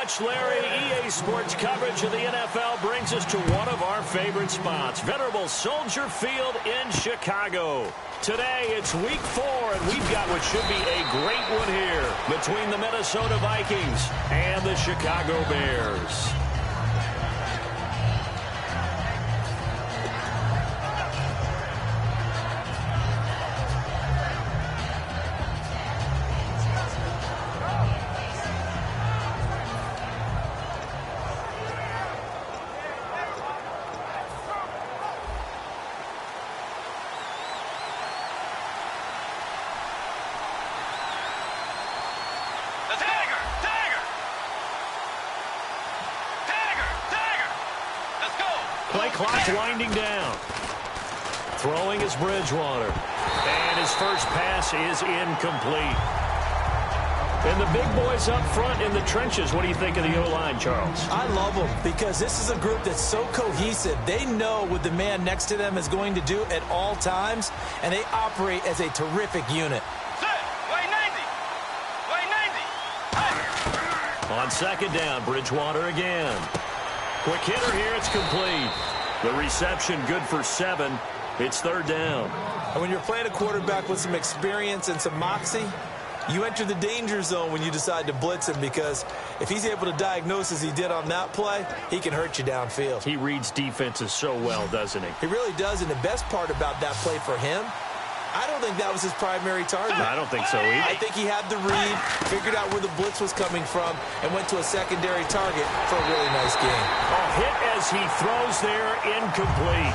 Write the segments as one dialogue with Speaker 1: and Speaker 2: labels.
Speaker 1: much, Larry. EA Sports coverage of the NFL brings us to one of our favorite spots, venerable Soldier Field in Chicago. Today, it's Week 4, and we've got what should be a great one here between the Minnesota Vikings and the Chicago Bears. Play clock winding down. Throwing is Bridgewater. And his first pass is incomplete. And the big boys up front in the trenches. What do you think of the O-line, Charles?
Speaker 2: I love them because this is a group that's so cohesive. They know what the man next to them is going to do at all times, and they operate as a terrific unit.
Speaker 1: On second down, Bridgewater again. Quick hitter here, it's complete. The reception good for 7. It's third down.
Speaker 2: And when you're playing a quarterback with some experience and some moxie, you enter the danger zone when you decide to blitz him, because if he's able to diagnose as he did on that play, he can hurt you downfield.
Speaker 1: He reads defenses so well, doesn't he?
Speaker 2: He really does, and the best part about that play for him, I don't think that was his primary target.
Speaker 1: I don't think so either.
Speaker 2: I think he had the read, figured out where the blitz was coming from, and went to a secondary target for a really nice game.
Speaker 1: Hit as he throws there, incomplete.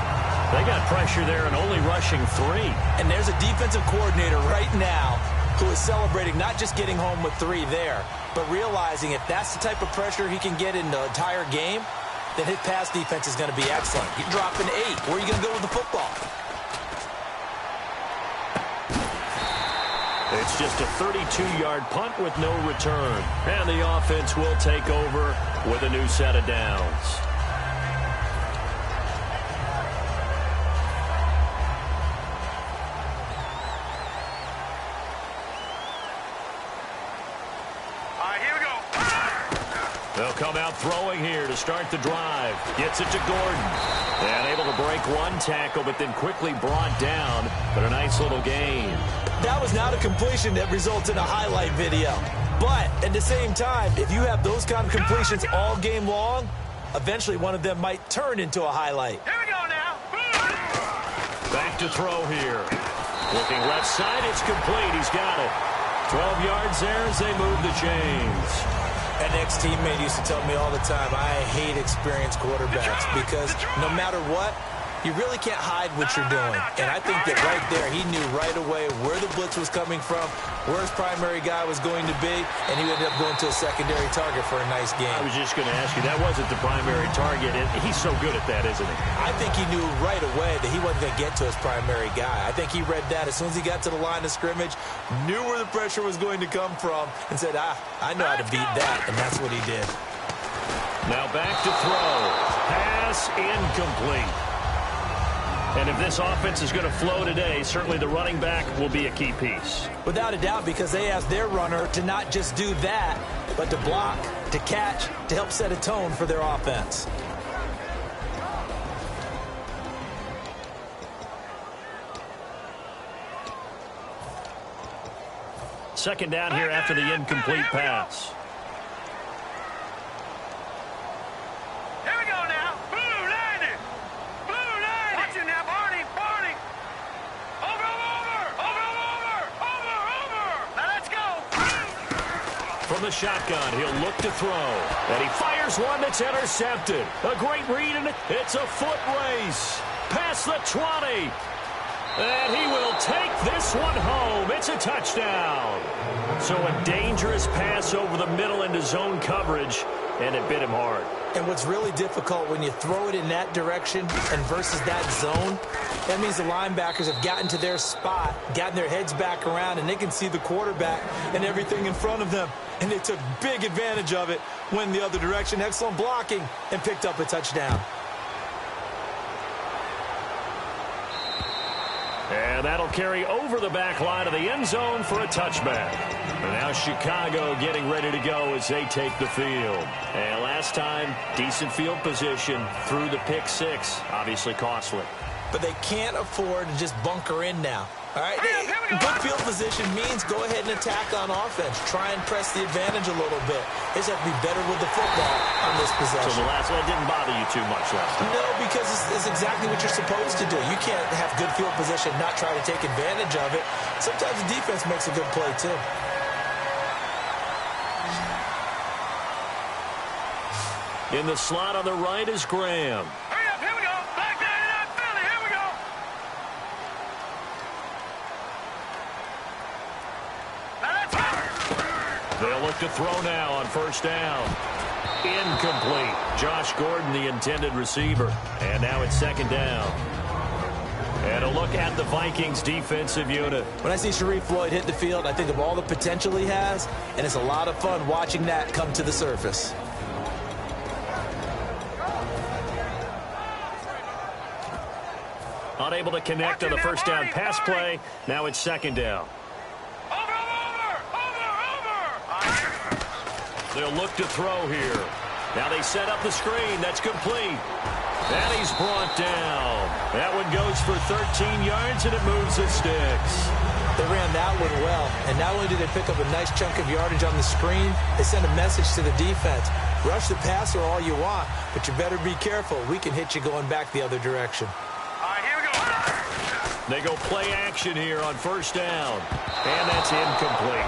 Speaker 1: They got pressure there and only rushing 3.
Speaker 2: And there's a defensive coordinator right now who is celebrating not just getting home with 3 there, but realizing if that's the type of pressure he can get in the entire game, then his pass defense is going to be excellent. You're dropping 8. Where are you going to go with the football?
Speaker 1: It's just a 32-yard punt with no return. And the offense will take over with a new set of downs.
Speaker 3: All right, here we go.
Speaker 1: They'll come out throwing here to start the drive. Gets it to Gordon. And able to break one tackle, but then quickly brought down. But a nice little gain.
Speaker 2: That was not a completion that results in a highlight video. But at the same time, if you have those kind of completions all game long, eventually one of them might turn into a highlight.
Speaker 3: Here we go now.
Speaker 1: Back to throw here. Looking left side, it's complete. He's got it. 12 yards there as they move the chains.
Speaker 2: An ex-teammate used to tell me all the time, I hate experienced quarterbacks because no matter what, you really can't hide what you're doing. And I think that right there, he knew right away where the blitz was coming from, where his primary guy was going to be, and he ended up going to a secondary target for a nice game.
Speaker 1: I was just going to ask you, that wasn't the primary target. He's so good at that, isn't he?
Speaker 2: I think he knew right away that he wasn't going to get to his primary guy. I think he read that as soon as he got to the line of scrimmage, knew where the pressure was going to come from, and said, I know how to beat that, and that's what he did.
Speaker 1: Now back to throw. Pass incomplete. And if this offense is going to flow today, certainly the running back will be a key piece.
Speaker 2: Without a doubt, because they asked their runner to not just do that, but to block, to catch, to help set a tone for their offense.
Speaker 1: Second down here after the incomplete pass. From the shotgun, he'll look to throw. And he fires one that's intercepted. A great read, and it's a foot race. Past the 20. And he will take this one home. It's a touchdown. So a dangerous pass over the middle into zone coverage, and it bit him hard.
Speaker 2: And what's really difficult when you throw it in that direction and versus that zone, that means the linebackers have gotten to their spot, gotten their heads back around, and they can see the quarterback and everything in front of them. And they took big advantage of it, went the other direction, excellent blocking, and picked up a touchdown.
Speaker 1: And that'll carry over the back line of the end zone for a touchback. And now Chicago getting ready to go as they take the field. And last time, decent field position through the pick six. Obviously costly.
Speaker 2: But they can't afford to just bunker in now. All right, good field position means go ahead and attack on offense. Try and press the advantage a little bit. They just have to be better with the football on this possession.
Speaker 1: So the last one didn't bother you too much last time?
Speaker 2: No, because it's exactly what you're supposed to do. You can't have good field position, not try to take advantage of it. Sometimes the defense makes a good play, too.
Speaker 1: In the slot on the right is Graham.
Speaker 3: Hurry up, here we go. Back there in that Philly, here we go. Now that's it.
Speaker 1: They'll look to throw now on first down. Incomplete. Josh Gordon, the intended receiver. And now it's second down. And a look at the Vikings defensive unit.
Speaker 2: When I see Sharif Floyd hit the field, I think of all the potential he has, and it's a lot of fun watching that come to the surface.
Speaker 1: Unable to connect on the first down pass play. Now it's second down.
Speaker 3: Over.
Speaker 1: They'll look to throw here. Now they set up the screen. That's complete. And he's brought down. That one goes for 13 yards, and it moves the sticks.
Speaker 2: They ran that one well, and not only did they pick up a nice chunk of yardage on the screen, they sent a message to the defense. Rush the passer all you want, but you better be careful. We can hit you going back the other direction.
Speaker 3: All right, here we go.
Speaker 1: They go play action here on first down. And that's incomplete.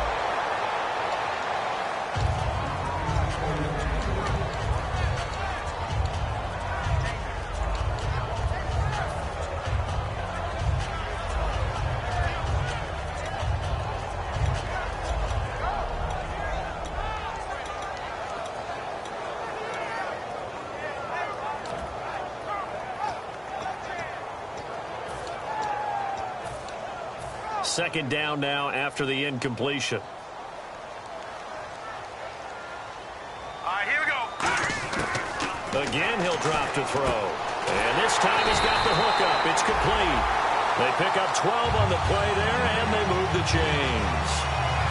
Speaker 1: Second down now after the incompletion.
Speaker 3: All right, here we go.
Speaker 1: Again, he'll drop to throw. And this time he's got the hook up. It's complete. They pick up 12 on the play there, and they move the chains.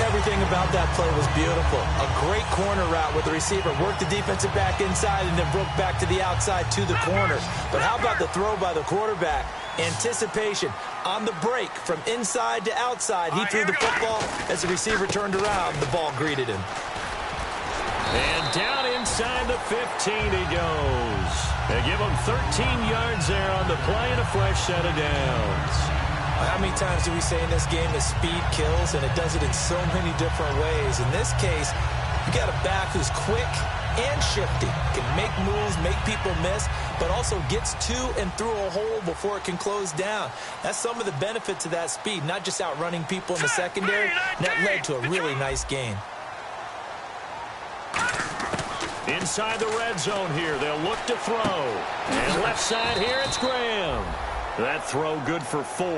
Speaker 2: Everything about that play was beautiful. A great corner route with the receiver. Worked the defensive back inside and then broke back to the outside to the corner. But how about the throw by the quarterback? Anticipation on the break from inside to outside. He threw the football. As the receiver turned around, the ball greeted him.
Speaker 1: And down inside the 15 he goes. They give him 13 yards there on the play and a fresh set of downs.
Speaker 2: How many times do we say in this game that speed kills, and it does it in so many different ways? In this case, you got a back who's quick and shifty, can make moves, make people miss, but also gets to and through a hole before it can close down. That's some of the benefits of that speed, not just outrunning people in the secondary. That led to a really nice gain.
Speaker 1: Inside the red zone here, they'll look to throw. And left side here, it's Graham. That throw good for 4.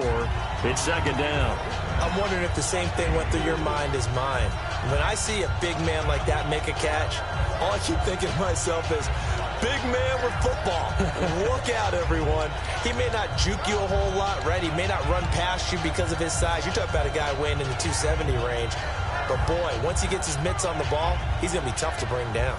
Speaker 1: It's second down.
Speaker 2: I'm wondering if the same thing went through your mind as mine. When I see a big man like that make a catch, all I keep thinking to myself is, big man with football. Look out, everyone. He may not juke you a whole lot, right? He may not run past you because of his size. You're talking about a guy weighing in the 270 range. But, boy, once he gets his mitts on the ball, he's going to be tough to bring down.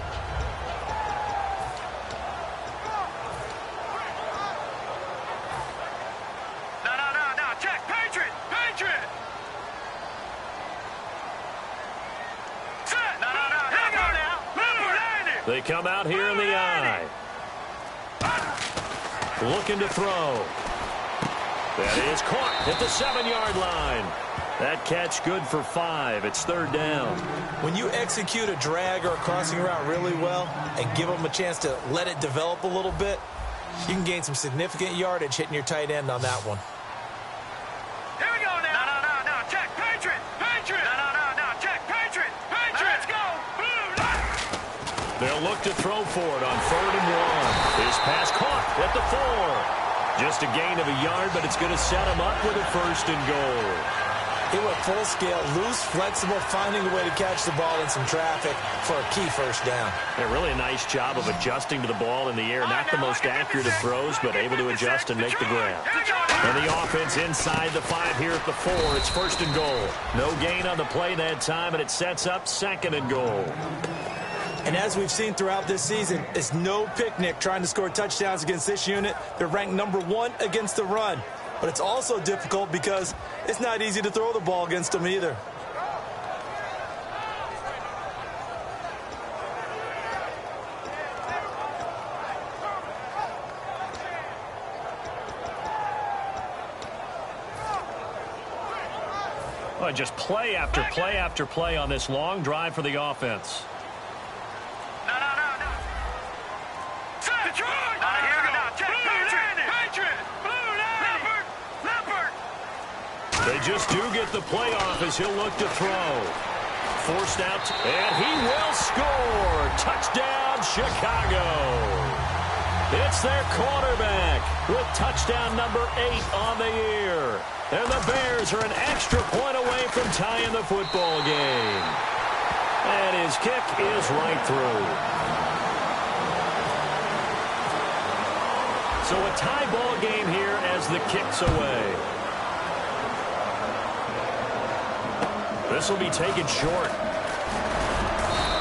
Speaker 1: They come out here in the eye. Looking to throw. That is caught at the 7-yard line. That catch good for 5. It's third down.
Speaker 2: When you execute a drag or a crossing route really well and give them a chance to let it develop a little bit, you can gain some significant yardage hitting your tight end on that one.
Speaker 3: Here we go now. No. Check. Patriot. No. Check. Patriot. Let's go.
Speaker 1: They'll look to throw for it on 3rd and 1. His pass caught at the 4. Just a gain of a yard, but it's going to set him up with a 1st and goal.
Speaker 2: He went full scale, loose, flexible, finding a way to catch the ball in some traffic for a key first down.
Speaker 1: Yeah, really a nice job of adjusting to the ball in the air. Not the most accurate of throws, but able to adjust and make the grab. And the offense inside the 5 here at the 4. It's 1st and goal. No gain on the play that time, and it sets up 2nd and goal.
Speaker 2: And as we've seen throughout this season, it's no picnic trying to score touchdowns against this unit. They're ranked number 1 against the run. But it's also difficult because it's not easy to throw the ball against them either.
Speaker 1: Well, just play after play after play on this long drive for the offense. They just do get the play off as he'll look to throw. Forced out, and he will score. Touchdown, Chicago. It's their quarterback with touchdown number 8 on the year. And the Bears are an extra point away from tying the football game. And his kick is right through. So a tie ball game here as the kick's away. This will be taken short.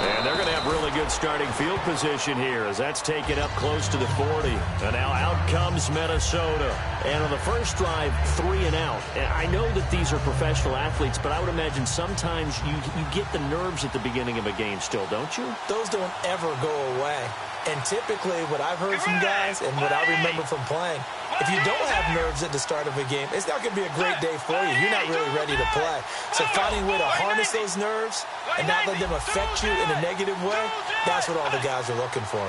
Speaker 1: And they're going to have really good starting field position here as that's taken up close to the 40. And now out comes Minnesota. And on the first drive, 3 and out. And I know that these are professional athletes, but I would imagine sometimes you get the nerves at the beginning of a game still, don't you?
Speaker 2: Those don't ever go away. And typically what I've heard from guys and what I remember from playing, if you don't have nerves at the start of a game, it's not going to be a great day for you. You're not really ready to play. So finding a way to harness those nerves and not let them affect you in a negative way, that's what all the guys are looking for.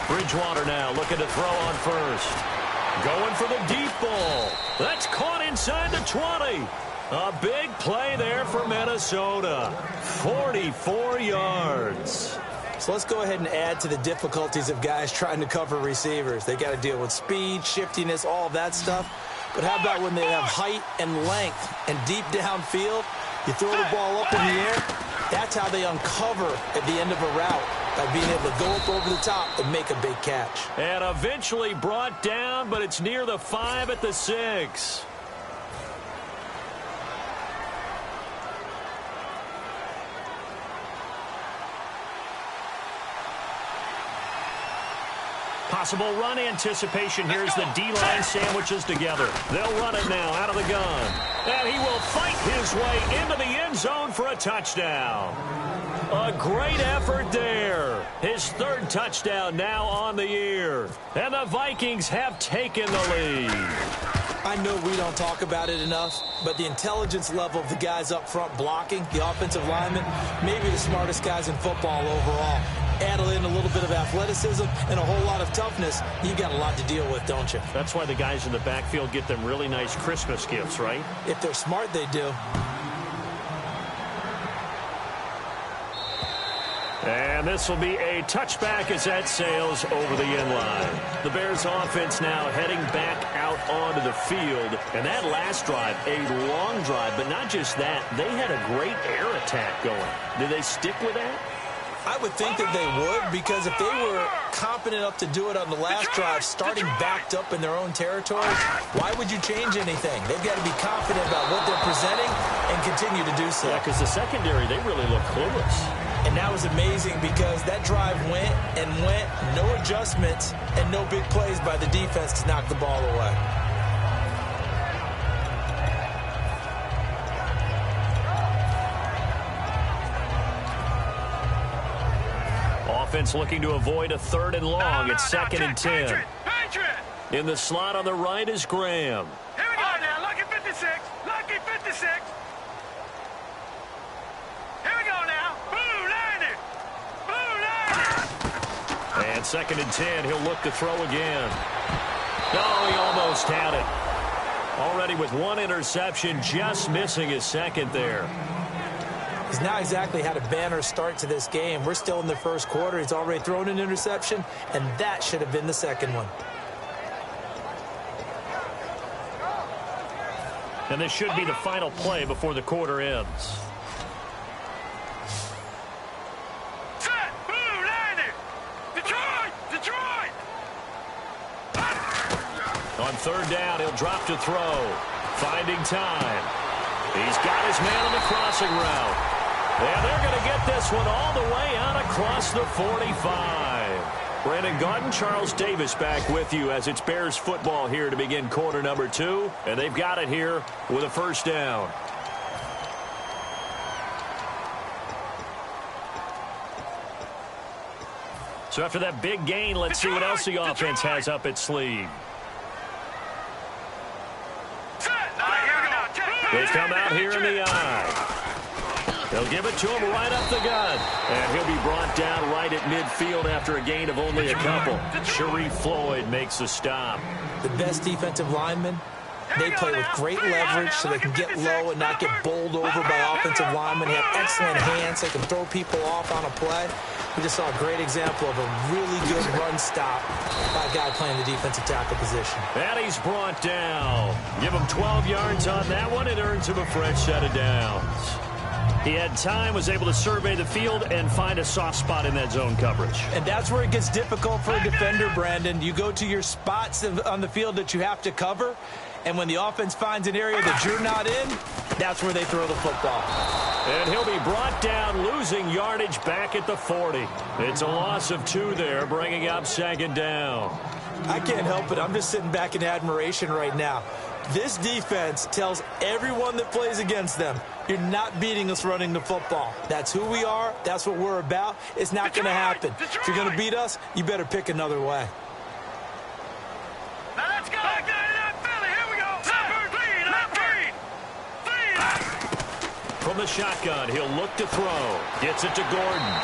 Speaker 1: Bridgewater now looking to throw on first. Going for the deep ball. That's caught inside the 20. A big play there for Minnesota. 44 yards.
Speaker 2: So let's go ahead and add to the difficulties of guys trying to cover receivers. They got to deal with speed, shiftiness, all of that stuff. But how about when they have height and length and deep downfield? You throw the ball up in the air. That's how they uncover at the end of a route, by being able to go up over the top and make a big catch.
Speaker 1: And eventually brought down, but it's near the 5 at the 6. Possible run anticipation. Here's the D-line sandwiches together. They'll run it now out of the gun. And he will fight his way into the end zone for a touchdown. A great effort there. His 3rd touchdown now on the year. And the Vikings have taken the lead.
Speaker 2: I know we don't talk about it enough, but the intelligence level of the guys up front blocking, the offensive linemen, maybe the smartest guys in football overall. Add in a little bit of athleticism and a whole lot of toughness, you got a lot to deal with, don't you?
Speaker 1: That's why the guys in the backfield get them really nice Christmas gifts, right?
Speaker 2: If they're smart, they do.
Speaker 1: And this will be a touchback as that sails over the end line. The Bears offense now heading back out onto the field. And that last drive, a long drive, but not just that. They had a great air attack going. Did they stick with that?
Speaker 2: I would think that they would, because if they were confident enough to do it on the last drive, starting backed up in their own territory, why would you change anything? They've got to be confident about what they're presenting and continue to do so.
Speaker 1: Yeah, because the secondary, they really look clueless.
Speaker 2: And that was amazing because that drive went and went, no adjustments, and no big plays by the defense to knock the ball away.
Speaker 1: Offense looking to avoid a 3rd and long. It's 2nd and 10. In the slot on the right is Graham.
Speaker 3: Here we go now. Lucky 56. Lucky 56. Here we go now. Blue line it. Blue line it.
Speaker 1: And 2nd and 10. He'll look to throw again. Oh, he almost had it. Already with 1 interception, just missing his 2nd there.
Speaker 2: He's not exactly had a banner start to this game. We're still in the 1st quarter. He's already thrown an interception, and that should have been the 2nd one.
Speaker 1: And this should be the final play before the quarter ends.
Speaker 3: Set. Blue landing. Detroit. Detroit.
Speaker 1: On third down, he'll drop to throw. Finding time. He's got his man on the crossing route. And they're going to get this one all the way out across the 45. Brandon Gaudin, Charles Davis back with you as it's Bears football here to begin quarter number 2. And they've got it here with a first down. So after that big gain, let's see what else the offense has up its sleeve. They come out here in the eye. They'll give it to him right up the gut. And he'll be brought down right at midfield after a gain of only a couple. Sharif Floyd makes the stop.
Speaker 2: The best defensive linemen, they play with great leverage so they can get low and not get bowled over by offensive linemen. They have excellent hands. They can throw people off on a play. We just saw a great example of a really good run stop by a guy playing the defensive tackle position.
Speaker 1: And he's brought down. Give him 12 yards on that one. It earns him a fresh set of downs. He had time, was able to survey the field and find a soft spot in that zone coverage.
Speaker 2: And that's where it gets difficult for a defender, Brandon. You go to your spots on the field that you have to cover, and when the offense finds an area that you're not in, that's where they throw the football.
Speaker 1: And he'll be brought down, losing yardage back at the 40. It's a loss of 2 there, bringing up second down.
Speaker 2: I can't help it. I'm just sitting back in admiration right now. This defense tells everyone that plays against them, you're not beating us running the football. That's who we are. That's what we're about. It's not going to happen. If you're going to beat us, you better pick another way.
Speaker 3: Now let's go. Philly. Here we go.
Speaker 1: From the shotgun, he'll look to throw. Gets it to Gordon.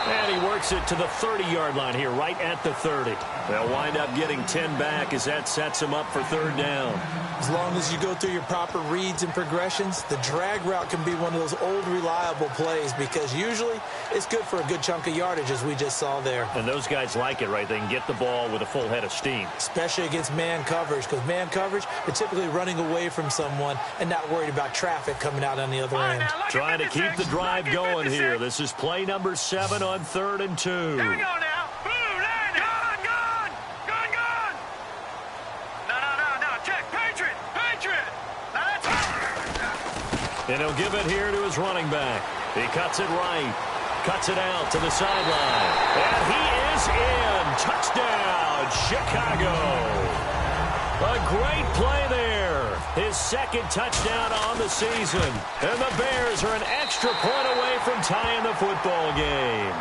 Speaker 1: And he works it to the 30-yard line here, right at the 30. They'll wind up getting 10 back as that sets him up for third down.
Speaker 2: As long as you go through your proper reads and progressions, the drag route can be one of those old reliable plays because usually it's good for a good chunk of yardage, as we just saw there.
Speaker 1: And those guys like it, right? They can get the ball with a full head of steam.
Speaker 2: Especially against man coverage, because man coverage, they're typically running away from someone and not worried about traffic coming out on the other end.
Speaker 1: Trying to keep the drive going here. This is play number 7 on 3rd and 2.
Speaker 3: Here we go now.
Speaker 1: And he'll give it here to his running back. He cuts it right. Cuts it out to the sideline. And he is in. Touchdown, Chicago. A great play there. His second touchdown on the season. And the Bears are an extra point away from tying the football game.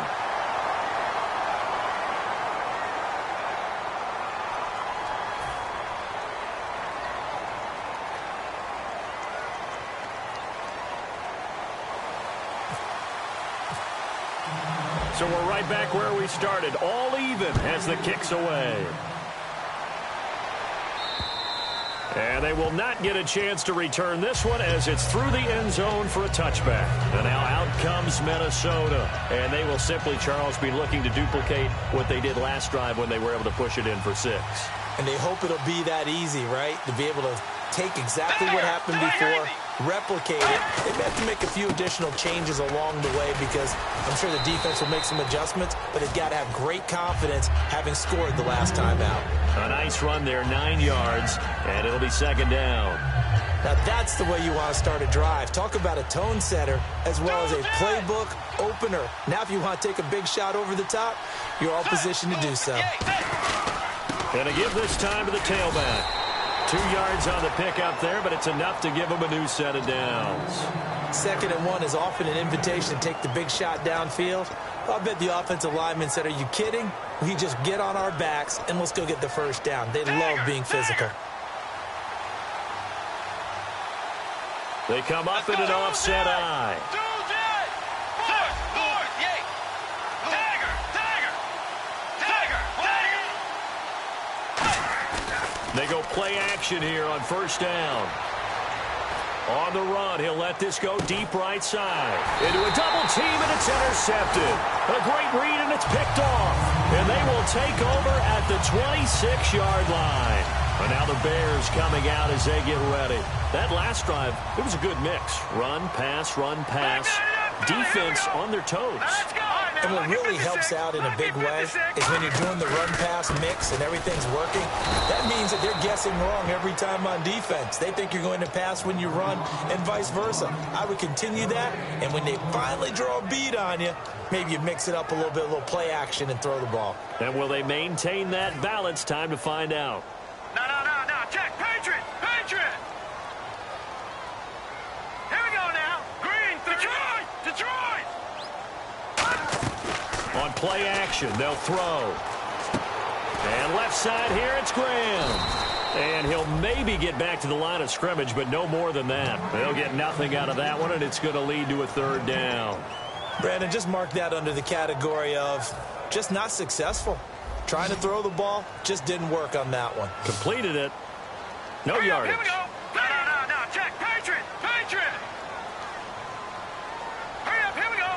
Speaker 1: So we're right back where we started, all even as the kick's away. And they will not get a chance to return this one as it's through the end zone for a touchback. And now out comes Minnesota. And they will simply, Charles, be looking to duplicate what they did last drive when they were able to push it in for 6.
Speaker 2: And they hope it'll be that easy, right? To be able to take exactly what happened before, replicate it. They may have to make a few additional changes along the way because I'm sure the defense will make some adjustments, but they've got to have great confidence having scored the last time out.
Speaker 1: A nice run there, 9 yards, and it'll be second down.
Speaker 2: Now that's the way you want to start a drive. Talk about a tone setter as well as a playbook opener. Now if you want to take a big shot over the top, you're all positioned to do so.
Speaker 1: Gonna give this time to the tailback. 2 yards on the pick up there, but it's enough to give him a new set of downs.
Speaker 2: 2nd and 1 is often an invitation to take the big shot downfield. I bet the offensive lineman said, are you kidding? We just get on our backs and let's go get the first down. They love being physical.
Speaker 1: They come up in an offset eye. They go play action here on first down. On the run, he'll let this go deep right side. Into a double team, and it's intercepted. A great read, and it's picked off. And they will take over at the 26-yard line. And now the Bears coming out as they get ready. That last drive, it was a good mix. Run, pass, defense on their toes.
Speaker 2: And what really helps out in a big way is when you're doing the run-pass mix and everything's working, that means that they're guessing wrong every time on defense. They think you're going to pass when you run and vice versa. I would continue that, and when they finally draw a beat on you, maybe you mix it up a little bit, a little play action, and throw the ball.
Speaker 1: And will they maintain that balance? Time to find out.
Speaker 3: No. Check. Patriot. Here we go now. Green. Detroit.
Speaker 1: On play action, they'll throw. And left side here, it's Graham. And he'll maybe get back to the line of scrimmage, but no more than that. They'll get nothing out of that one, and it's going to lead to a third down.
Speaker 2: Brandon, just mark that under the category of just not successful. Trying to throw the ball, just didn't work on that one.
Speaker 1: Completed it. No yardage.
Speaker 3: Here we go. No. Check. Patriot. Hurry up. Here we go.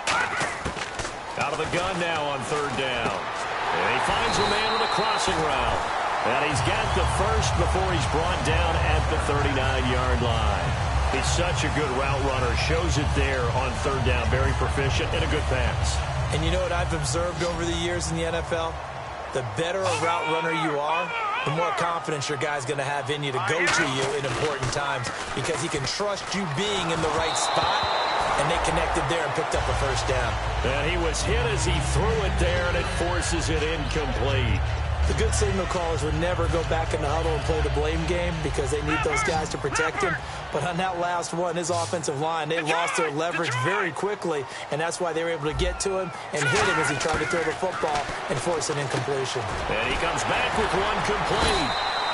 Speaker 1: Out of the gun now on third down. And he finds a man with a crossing route. And he's got the first before he's brought down at the 39-yard line. He's such a good route runner. Shows it there on third down. Very proficient and a good pass.
Speaker 2: And you know what I've observed over the years in the NFL? The better a route runner you are, the more confidence your guy's going to have in you to go to you in important times because he can trust you being in the right spot, and they connected there and picked up a first down.
Speaker 1: And he was hit as he threw it there, and it forces it incomplete.
Speaker 2: The good signal callers would never go back in the huddle and play the blame game because they need those guys to protect him. But on that last one, his offensive line, they lost their leverage very quickly, and that's why they were able to get to him and hit him as he tried to throw the football and force an incompletion.
Speaker 1: And he comes back with one complete.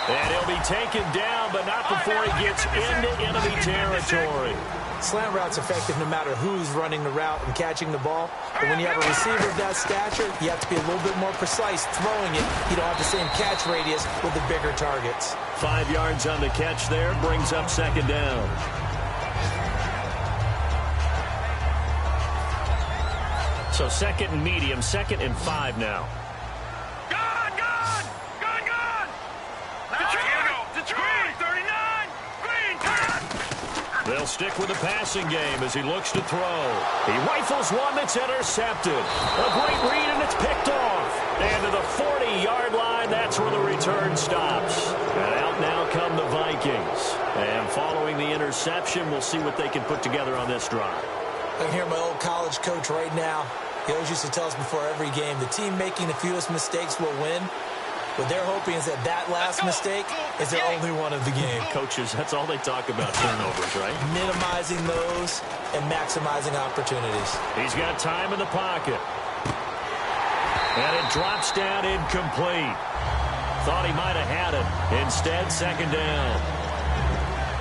Speaker 1: And he'll be taken down, but not before he gets into enemy territory.
Speaker 2: Slant route's effective no matter who's running the route and catching the ball. But when you have a receiver of that stature, you have to be a little bit more precise throwing it. You don't have the same catch radius with the bigger targets.
Speaker 1: 5 yards on the catch there, brings up second down. So second and medium, 2nd and 5 now. They'll stick with the passing game as he looks to throw. He rifles one that's intercepted. A great read, and it's picked off. And to the 40-yard line, that's where the return stops. And out now come the Vikings. And following the interception, we'll see what they can put together on this drive.
Speaker 2: I can hear my old college coach right now. He always used to tell us before every game, the team making the fewest mistakes will win. What they're hoping is that that last mistake is their only one of the game.
Speaker 1: Coaches, that's all they talk about, turnovers, right?
Speaker 2: Minimizing those and maximizing opportunities.
Speaker 1: He's got time in the pocket. And it drops down incomplete. Thought he might have had it. Instead, second down.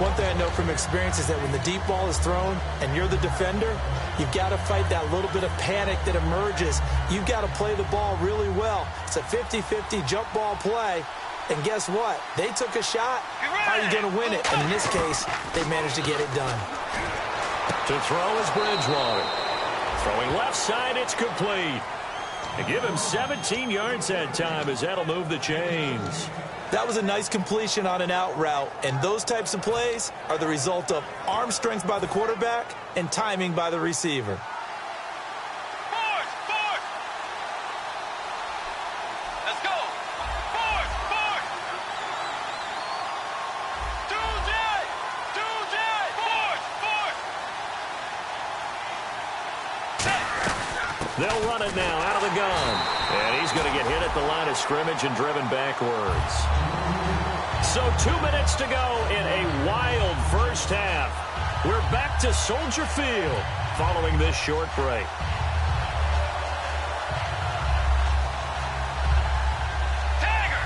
Speaker 2: One thing I know from experience is that when the deep ball is thrown and you're the defender, you've got to fight that little bit of panic that emerges. You've got to play the ball really well. It's a 50-50 jump ball play. And guess what? They took a shot. How are you going to win it? And in this case, they managed to get it done.
Speaker 1: To throw is Bridgewater. Throwing left side, it's complete. They give him 17 yards that time as that'll move the chains.
Speaker 2: That was a nice completion on an out route, and those types of plays are the result of arm strength by the quarterback and timing by the receiver.
Speaker 3: Fourth. Let's go. Fourth. 2J. Fourth.
Speaker 1: They'll run it now out of the gun. And he's going to get hit at the line of scrimmage and driven backwards. So 2 minutes to go in a wild first half. We're back to Soldier Field following this short break.
Speaker 3: Tiger.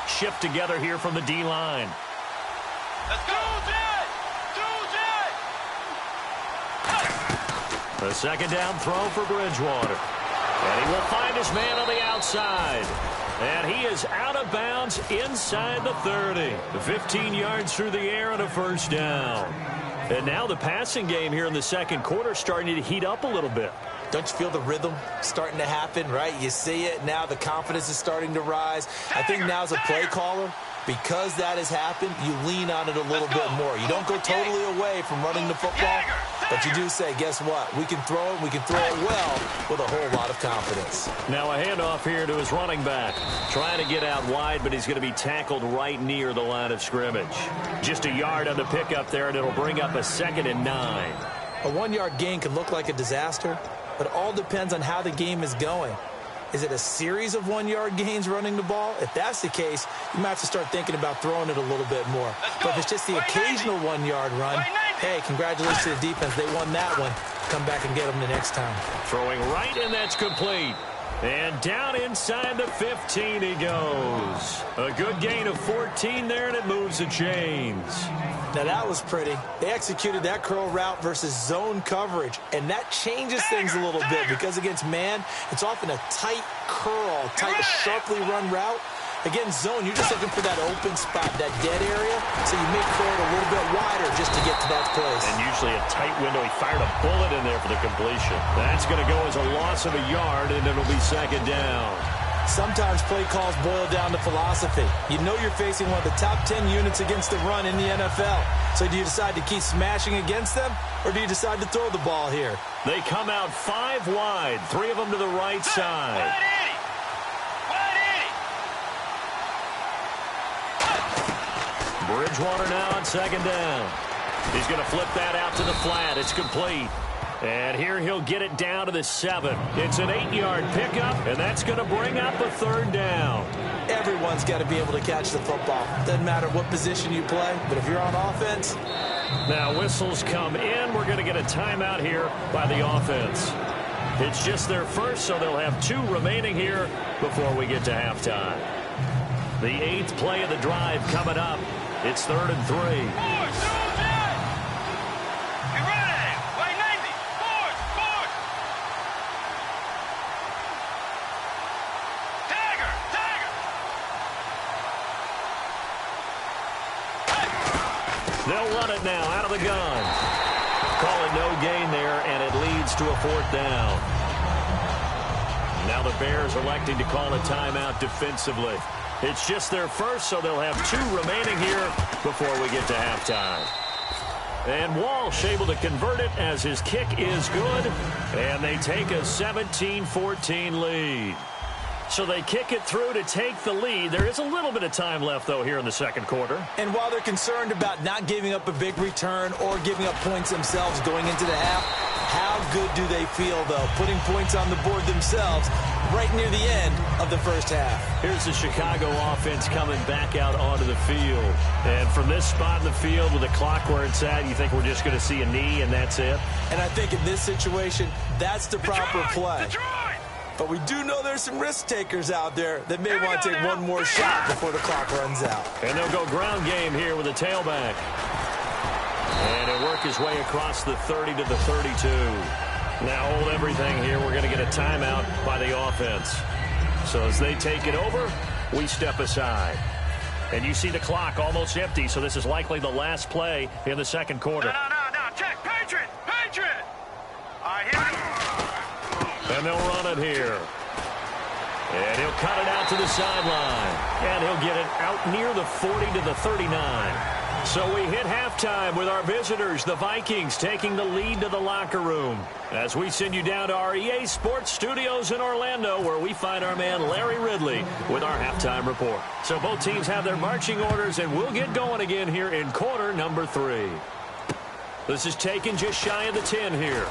Speaker 1: Shift together here from the D-line.
Speaker 3: Let's go. 2J.
Speaker 1: The second down throw for Bridgewater. And he will find his man on the outside. And he is out of bounds inside the 30. 15 yards through the air and a first down. And now the passing game here in the second quarter starting to heat up a little bit.
Speaker 2: Don't you feel the rhythm starting to happen, right? You see it now. The confidence is starting to rise. I think now as a play caller, because that has happened, you lean on it a little bit more. You don't go totally away from running the football, but you do say, guess what? We can throw it. We can throw it well with a whole lot of confidence.
Speaker 1: Now a handoff here to his running back. Trying to get out wide, but he's going to be tackled right near the line of scrimmage. Just a yard on the pickup there, and it'll bring up a 2nd and 9.
Speaker 2: A 1-yard gain can look like a disaster, but it all depends on how the game is going. Is it a series of 1-yard gains running the ball? If that's the case, you might have to start thinking about throwing it a little bit more. But if it's just the occasional 1-yard run, hey, congratulations to the defense. They won that one. Come back and get them the next time.
Speaker 1: Throwing right, and that's complete. And down inside the 15 he goes. A good gain of 14 there, and it moves the chains.
Speaker 2: Now that was pretty. They executed that curl route versus zone coverage, and that changes things a little bit because against man, it's often a tight curl, tight, sharply run route. Against zone, you're just looking for that open spot, that dead area, so you may curl it a little bit wider just to get to that place.
Speaker 1: And usually a tight window. He fired a bullet in there for the completion. That's going to go as a loss of a yard, and it'll be 2nd down.
Speaker 2: Sometimes play calls boil down to philosophy. You know you're facing one of the top 10 units against the run in the NFL. So do you decide to keep smashing against them, or do you decide to throw the ball here?
Speaker 1: They come out 5 wide, 3 of them to the right side. Bridgewater now on 2nd down. He's going to flip that out to the flat. It's complete. And here he'll get it down to the 7. It's an 8-yard pickup, and that's going to bring up a 3rd down.
Speaker 2: Everyone's got to be able to catch the football. Doesn't matter what position you play, but if you're on offense.
Speaker 1: Now whistles come in. We're going to get a timeout here by the offense. It's just their first, so they'll have 2 remaining here before we get to halftime. The 8th play of the drive coming up. It's 3rd and 3. They'll run it now out of the gun. Call it no gain there, and it leads to a 4th down. Now the Bears electing to call a timeout defensively. It's just their first, so they'll have 2 remaining here before we get to halftime. And Walsh able to convert it as his kick is good, and they take a 17-14 lead. So they kick it through to take the lead. There is a little bit of time left, though, here in the 2nd quarter.
Speaker 2: And while they're concerned about not giving up a big return or giving up points themselves going into the half, how good do they feel, though, putting points on the board themselves right near the end of the first half?
Speaker 1: Here's the Chicago offense coming back out onto the field. And from this spot in the field with the clock where it's at, you think we're just going to see a knee and that's it?
Speaker 2: And I think in this situation, that's the proper play. But we do know there's some risk takers out there that may want to take one more shot before the clock runs out.
Speaker 1: And they'll go ground game here with a tailback. And he'll work his way across the 30 to the 32. Now hold everything here. We're going to get a timeout by the offense. So as they take it over, we step aside. And you see the clock almost empty, so this is likely the last play in the 2nd quarter.
Speaker 3: No. Check. Patriot. All right, here we go.
Speaker 1: And they'll run it here. And he'll cut it out to the sideline. And he'll get it out near the 40 to the 39. So we hit halftime with our visitors, the Vikings, taking the lead to the locker room. As we send you down to our EA Sports Studios in Orlando, where we find our man Larry Ridley with our halftime report. So both teams have their marching orders, and we'll get going again here in quarter number 3. This is taken just shy of the 10 here.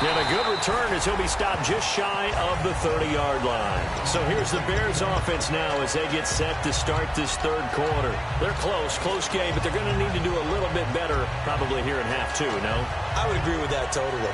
Speaker 1: And a good return as he'll be stopped just shy of the 30-yard line. So here's the Bears offense now as they get set to start this 3rd quarter. They're close game, but they're going to need to do a little bit better probably here in half 2, no?
Speaker 2: I would agree with that totally.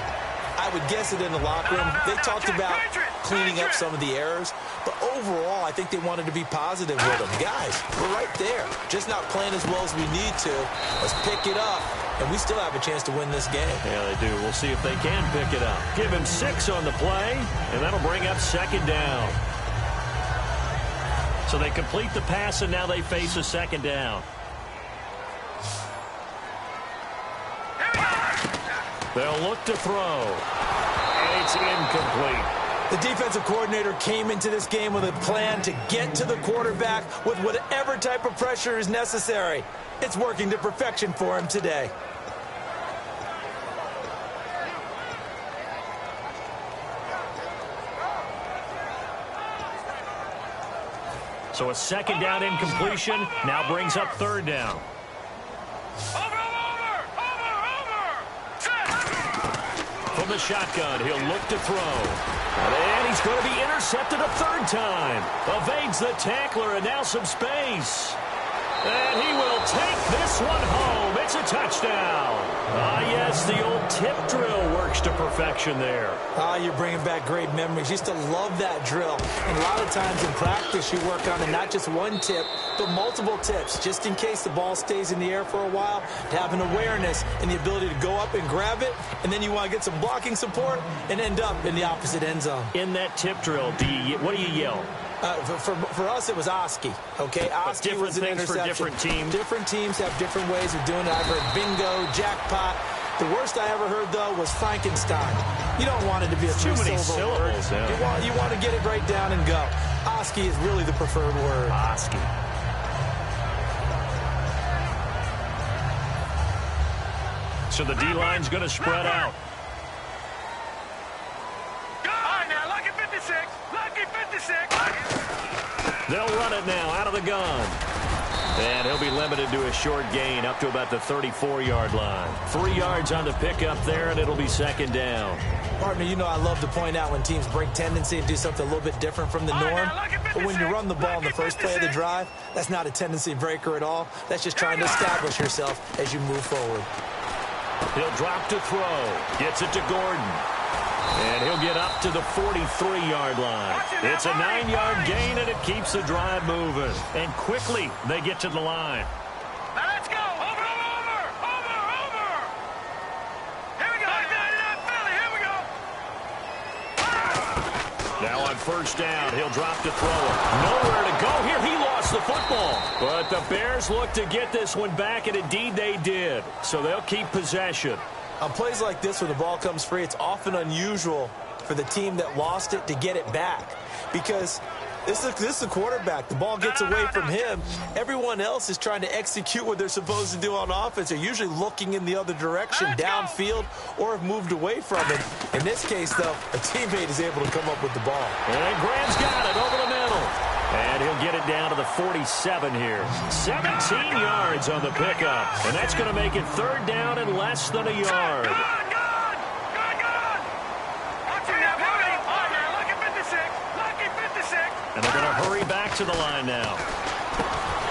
Speaker 2: I would guess it in the locker room. They talked about cleaning up some of the errors, but overall, I think they wanted to be positive with them. Guys, we're right there. Just not playing as well as we need to. Let's pick it up, and we still have a chance to win this game.
Speaker 1: Yeah, they do. We'll see if they can pick it up. Give him 6 on the play, and that'll bring up 2nd down. So they complete the pass, and now they face a 2nd down. They'll look to throw. It's incomplete.
Speaker 2: The defensive coordinator came into this game with a plan to get to the quarterback with whatever type of pressure is necessary. It's working to perfection for him today.
Speaker 1: So a second down incompletion now brings up third down. From the shotgun, he'll look to throw. And he's going to be intercepted a third time. Evades the tackler and now some space. And he will take this one home. It's a touchdown. Yes, the old tip drill works to perfection there.
Speaker 2: You're bringing back great memories. Used to love that drill. And a lot of times in practice, you work on it, not just one tip, but multiple tips, just in case the ball stays in the air for a while, to have an awareness and the ability to go up and grab it, and then you want to get some blocking support and end up in the opposite end zone.
Speaker 1: In that tip drill, what do you yell?
Speaker 2: For us, it was Oski. Okay, Oski was an interception.
Speaker 1: For different teams.
Speaker 2: Different teams have different ways of doing it. I've heard bingo, jackpot. The worst I ever heard, though, was Frankenstein. You don't want it to be a
Speaker 1: too many
Speaker 2: syllable word.
Speaker 1: Yeah.
Speaker 2: You want to get it right down and go. Oski is really the preferred word.
Speaker 1: Oski. So the D-line's going to spread out.
Speaker 3: Lucky 56. Lucky 56.
Speaker 1: They'll run it now out of the gun. And he'll be limited to a short gain up to about the 34-yard line. 3 yards on the pickup there, and it'll be second down.
Speaker 2: Partner, you know I love to point out when teams break tendency and do something a little bit different from the norm. But when you run the ball in the first play of the drive, that's not a tendency breaker at all. That's just trying to establish yourself as you move forward.
Speaker 1: He'll drop to throw. Gets it to Gordon. And he'll get up to the 43-yard line. It's a 9-yard gain, and it keeps the drive moving. And quickly, they get to the line.
Speaker 3: Now let's go. Over. Here we go. Here we go.
Speaker 1: Now on first down, he'll drop to throw it. Nowhere to go here. He lost the football. But the Bears look to get this one back, and indeed they did. So they'll keep possession.
Speaker 2: On plays like this where the ball comes free, it's often unusual for the team that lost it to get it back. Because this is a quarterback. The ball gets away from him. Everyone else is trying to execute what they're supposed to do on offense. They're usually looking in the other direction, downfield, or have moved away from it. In this case, though, a teammate is able to come up with the ball.
Speaker 1: And Graham's got it over the middle. And he'll get it down to the 47 here. 17 yards on the pickup. And that's going to make it third down and less than a yard.
Speaker 3: Good. Lucky 56. Lucky 56.
Speaker 1: And they're going to hurry back to the line now.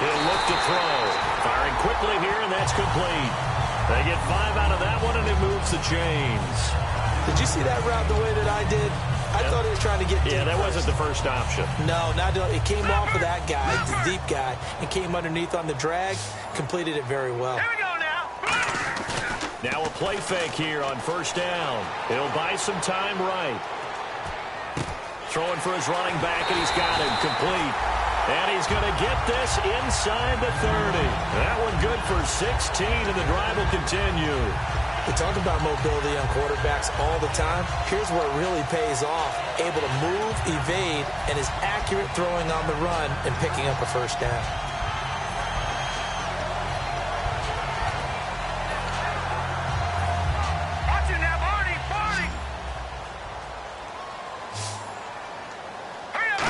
Speaker 1: He'll look to throw. Firing quickly here, and that's complete. They get 5 out of that one, and it moves the chains.
Speaker 2: Did you see that route the way that I did? I thought he was trying to get deep.
Speaker 1: Yeah, that wasn't the first option.
Speaker 2: No, it came off of that guy, the deep guy, and came underneath on the drag, completed it very well.
Speaker 3: Here we go now.
Speaker 1: Now a play fake here on first down. He'll buy some time right. Throwing for his running back, and he's got him complete. And he's going to get this inside the 30. That one good for 16, and the drive will continue.
Speaker 2: We talk about mobility on quarterbacks all the time. Here's where it really pays off. Able to move, evade, and is accurate throwing on the run and picking up a first down.
Speaker 3: Watch it now, Barney. Hurry up.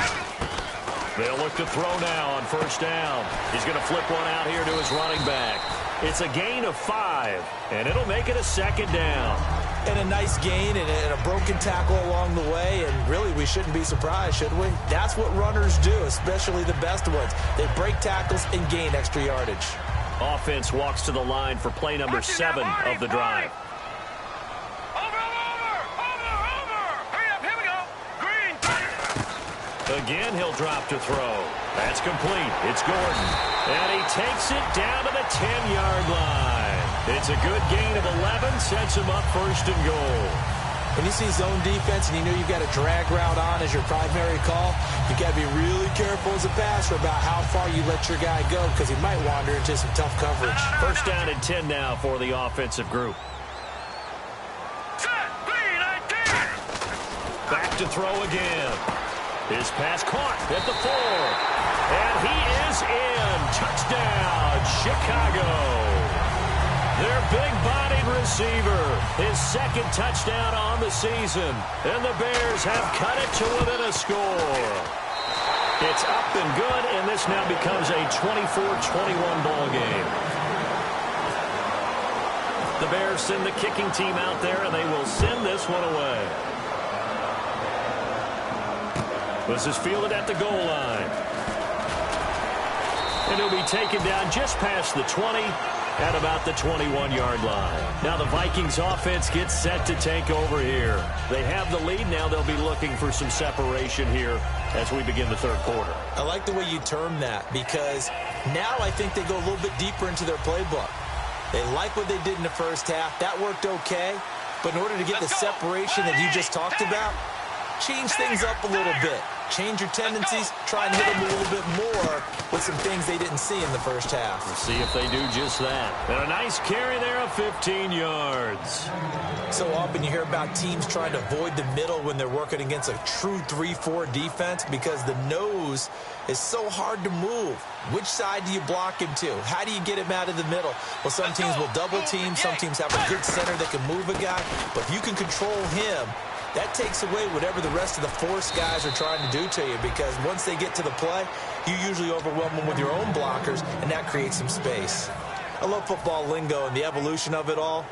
Speaker 1: They'll look to throw now on first down. He's going to flip one out here to his running back. It's a gain of 5, and it'll make it a second down.
Speaker 2: And a nice gain and a broken tackle along the way, and really we shouldn't be surprised, should we? That's what runners do, especially the best ones. They break tackles and gain extra yardage.
Speaker 1: Offense walks to the line for play number 7 of the drive.
Speaker 3: Over. Hurry up, here we go. Green.
Speaker 1: Again, he'll drop to throw. That's complete. It's Gordon. And he takes it down to the 10-yard line. It's a good gain of 11, sets him up first and goal.
Speaker 2: When you see zone defense and you know you've got a drag route on as your primary call, you've got to be really careful as a passer about how far you let your guy go because he might wander into some tough coverage.
Speaker 1: First down and 10 now for the offensive group.
Speaker 3: Set. Green, 19.
Speaker 1: back to throw again. His pass caught at the 4. And he is in. Touchdown, Chicago. Their big-bodied receiver, his second touchdown on the season. And the Bears have cut it to within a score. It's up and good, and this now becomes a 24-21 ball game. The Bears send the kicking team out there, and they will send this one away. This is fielded at the goal line. And he'll be taken down just past the 20 at about the 21-yard line. Now the Vikings offense gets set to take over here. They have the lead. Now they'll be looking for some separation here as we begin the third quarter.
Speaker 2: I like the way you term that, because now I think they go a little bit deeper into their playbook. They like what they did in the first half. That worked okay. But in order to get the separation that you just talked about, change things up a little bit. Change your tendencies. Try and hit them a little bit more with some things they didn't see in the first half.
Speaker 1: We'll see if they do just that. And a nice carry there of 15 yards.
Speaker 2: So often you hear about teams trying to avoid the middle when they're working against a true 3-4 defense because the nose is so hard to move. Which side do you block him to? How do you get him out of the middle? Well, some teams will double team. Some teams have a good center that can move a guy. But if you can control him, that takes away whatever the rest of the force guys are trying to do to you, because once they get to the play, you usually overwhelm them with your own blockers, and that creates some space. I love football lingo and the evolution of it all.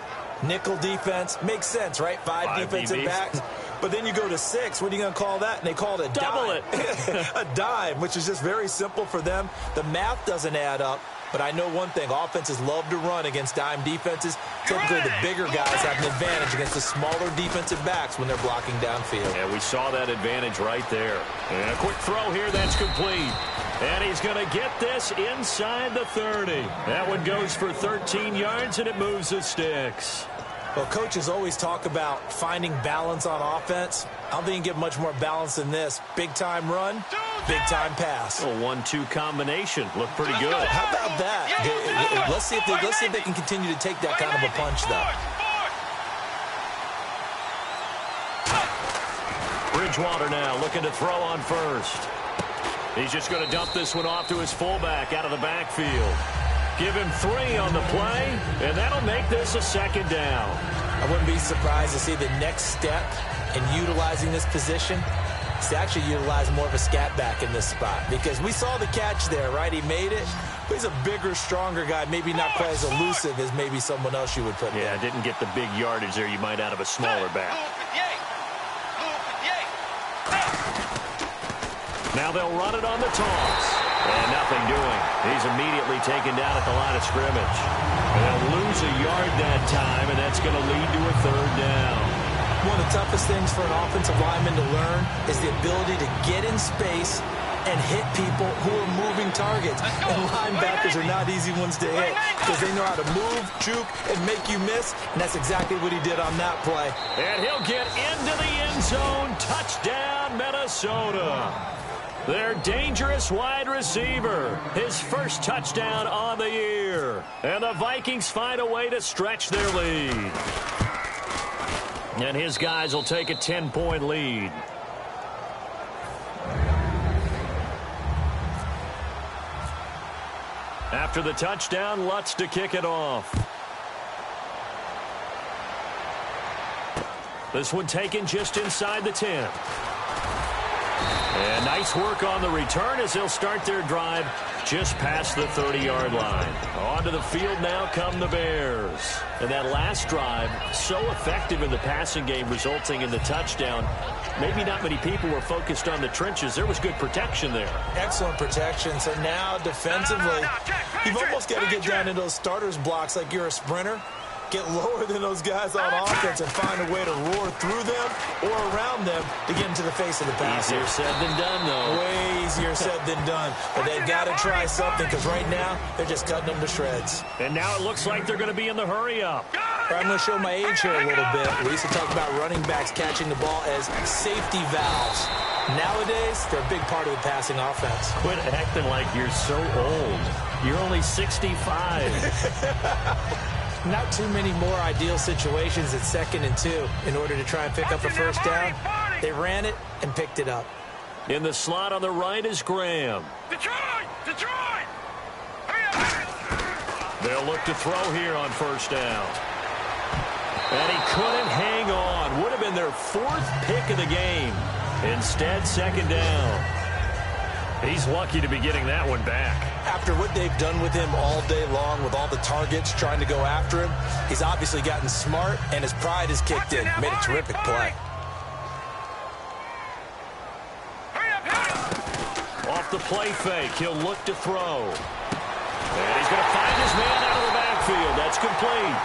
Speaker 2: Nickel defense makes sense, right? Five defensive
Speaker 1: DBs.
Speaker 2: backs. But then you go to 6. What are you going to call that? And they call it a
Speaker 1: Double
Speaker 2: dime.
Speaker 1: it.
Speaker 2: A dime, which is just very simple for them. The math doesn't add up. But I know one thing, offenses love to run against dime defenses. Typically, the bigger guys have an advantage against the smaller defensive backs when they're blocking downfield.
Speaker 1: Yeah, we saw that advantage right there. And a quick throw here, that's complete. And he's going to get this inside the 30. That one goes for 13 yards, and it moves the sticks.
Speaker 2: Well, coaches always talk about finding balance on offense. I don't think you can get much more balance than this. Big-time run, big-time pass.
Speaker 1: A 1-2 combination. Looked pretty good.
Speaker 2: How about that? Let's see if they can continue to take that kind of a punch, though.
Speaker 1: Bridgewater now looking to throw on first. He's just going to dump this one off to his fullback out of the backfield. Give him 3 on the play, and that'll make this a second down.
Speaker 2: I wouldn't be surprised to see the next step in utilizing this position is to actually utilize more of a scat back in this spot, because we saw the catch there, right? He made it, but he's a bigger, stronger guy, maybe not quite as elusive as maybe someone else you would put in.
Speaker 1: Yeah, didn't get the big yardage there you might out of a smaller back. Now they'll run it on the toss. And nothing doing. He's immediately taken down at the line of scrimmage. And they'll lose a yard that time, and that's going to lead to a third down.
Speaker 2: One of the toughest things for an offensive lineman to learn is the ability to get in space and hit people who are moving targets. And linebackers are not easy ones to hit because they know how to move, juke, and make you miss. And that's exactly what he did on that play.
Speaker 1: And he'll get into the end zone. Touchdown, Minnesota. Their dangerous wide receiver. His first touchdown on the year. And the Vikings find a way to stretch their lead. And his guys will take a 10-point lead. After the touchdown, Lutz to kick it off. This one taken just inside the 10. And nice work on the return as they'll start their drive just past the 30-yard line. Onto the field now come the Bears. And that last drive, so effective in the passing game, resulting in the touchdown. Maybe not many people were focused on the trenches. There was good protection there.
Speaker 2: Excellent protection. So now defensively, you've almost got to get down into those starters blocks like you're a sprinter. Get lower than those guys on offense and find a way to roar through them or around them to get into the face of the passer.
Speaker 1: Easier said than done, though.
Speaker 2: Way easier said than done. But they've got to try something, because right now they're just cutting them to shreds.
Speaker 1: And now it looks like they're going to be in the hurry-up.
Speaker 2: I'm going to show my age here a little bit. We used to talk about running backs catching the ball as safety valves. Nowadays, they're a big part of the passing offense.
Speaker 1: Quit acting like you're so old. You're only 65.
Speaker 2: Not too many more ideal situations at 2nd and 2 in order to try and pick up a first down. They ran it and picked it up.
Speaker 1: In the slot on the right is Graham.
Speaker 3: Detroit! Detroit!
Speaker 1: They'll look to throw here on first down. And he couldn't hang on. Would have been their 4th pick of the game. Instead, second down. He's lucky to be getting that one back.
Speaker 2: After what they've done with him all day long with all the targets trying to go after him, he's obviously gotten smart, and his pride has kicked in. Made a terrific play.
Speaker 1: Off the play fake, he'll look to throw. And he's going to find his man out of the backfield. That's complete.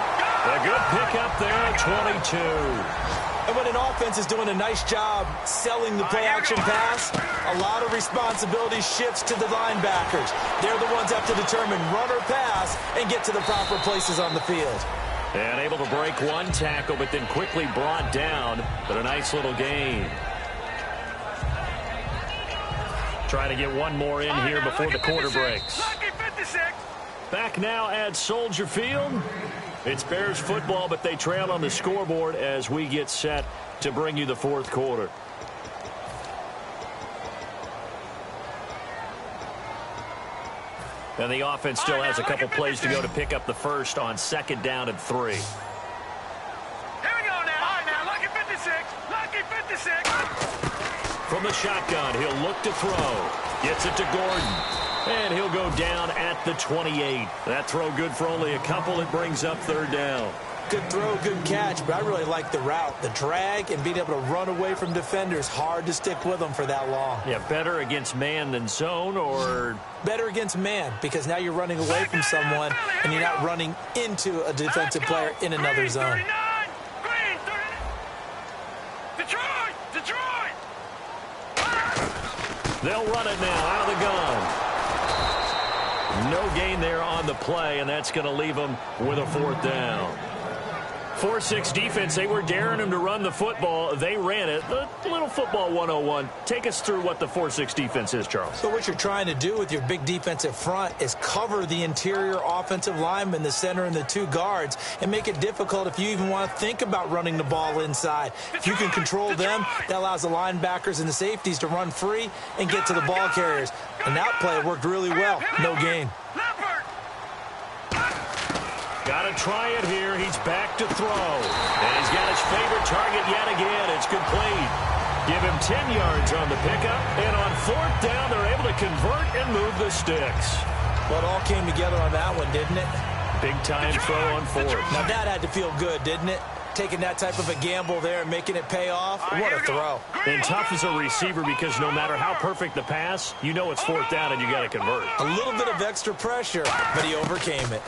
Speaker 1: A good pickup there at 22.
Speaker 2: And when an offense is doing a nice job selling the play-action pass, a lot of responsibility shifts to the linebackers. They're the ones that have to determine run or pass and get to the proper places on the field.
Speaker 1: And able to break one tackle, but then quickly brought down. But a nice little gain. Trying to get one more in here before the quarter breaks. Back now at Soldier Field. It's Bears football, but they trail on the scoreboard as we get set to bring you the 4th quarter. And the offense still has a couple plays to go to pick up the first on 2nd down and 3.
Speaker 3: Here we go now. All right, now, lucky 56. Lucky 56.
Speaker 1: From the shotgun, he'll look to throw. Gets it to Gordon. And he'll go down at the 28. That throw good for only a couple. It brings up 3rd down.
Speaker 2: Good throw, good catch, but I really like the route. The drag and being able to run away from defenders. Hard to stick with them for that long.
Speaker 1: Yeah, better against man than zone, or?
Speaker 2: Better against man, because now you're running away from someone and you're not running into a defensive player in another zone.
Speaker 3: Detroit! Detroit!
Speaker 1: They'll run it now out of the gun. No gain there on the play, and that's going to leave them with a 4th down. 4-6 defense, they were daring him to run the football. They ran it. A little football 101. Take us through what the 4-6 defense is, Charles.
Speaker 2: So what you're trying to do with your big defensive front is cover the interior offensive lineman, the center, and the 2 guards, and make it difficult if you even want to think about running the ball inside. If you can control them, that allows the linebackers and the safeties to run free and get to the ball carriers. And that play worked really well. No gain.
Speaker 1: Got to try it here. He's back to throw. And he's got his favorite target yet again. It's complete. Give him 10 yards on the pickup. And on 4th down, they're able to convert and move the sticks.
Speaker 2: Well, it all came together on that one, didn't it?
Speaker 1: Big-time throw on 4th.
Speaker 2: Now, that had to feel good, didn't it? Taking that type of a gamble there and making it pay off. What a throw.
Speaker 1: And tough as a receiver because no matter how perfect the pass, you know it's 4th down and you got to convert.
Speaker 2: A little bit of extra pressure, but he overcame it.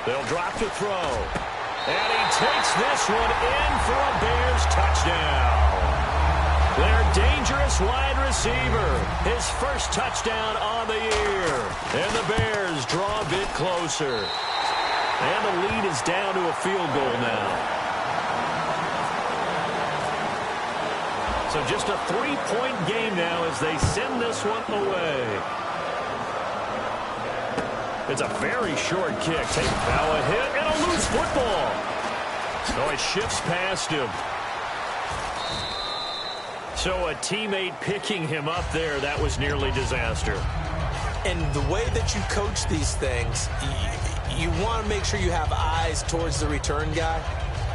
Speaker 1: They'll drop to throw. And he takes this one in for a Bears touchdown. Their dangerous wide receiver. His first touchdown on the year. And the Bears draw a bit closer. And the lead is down to a field goal now. So just a 3-point game now as they send this one away. It's a very short kick. Now a hit and a loose football. So it shifts past him. So a teammate picking him up there, that was nearly disaster.
Speaker 2: And the way that you coach these things, you want to make sure you have eyes towards the return guy